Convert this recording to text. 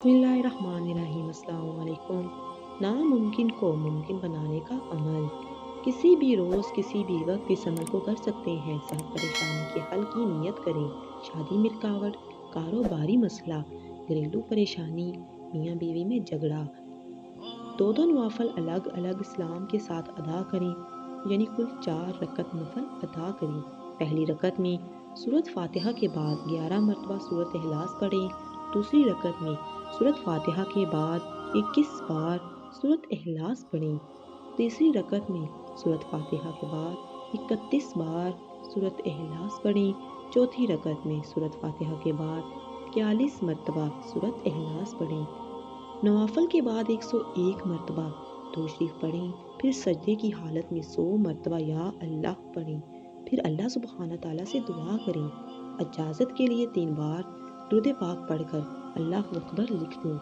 बिस्मिल्लाहिर्रहमानिर्रहीम। अस्सलाम वालेकुम। नामुमकिन को मुमकिन बनाने का अमल। किसी भी रोज़ किसी भी वक्त इस अमल को कर सकते हैं। सेहत परेशानी के हल की नीयत करें। शादी में रुकावट, कारोबारी मसला, घरेलू परेशानी, मियाँ बीवी में झगड़ा। दो दो नवाफल अलग अलग इस्लाम के साथ अदा करें, यानी कुल 4 रकत नफल अदा करें। पहली रकत में सूरत फातिहा के बाद 11 मरतबा सूरत इखलास पढ़ें। दूसरी रकत में सूरत फातिहा के बाद 21 बार सूरत इखलास पढ़ें। तीसरी रकत में सूरत फातिहा के बाद 31 बार सूरत इखलास पढ़ें। चौथी रकत में सूरत फातिहा के बाद 41 मरतबा सूरत इखलास पढ़ें। नवाफल के बाद 101 मरतबा दुरूद शरीफ पढ़ें। फिर सजदे की हालत में 100 मरतबा या अल्लाह पढ़ें। फिर अल्लाह सुब्हान ताला से दुआ करें। इजाज़त के लिए 3 बार दुरूद पाक पढ़कर अल्लाहु अकबर लिख दें।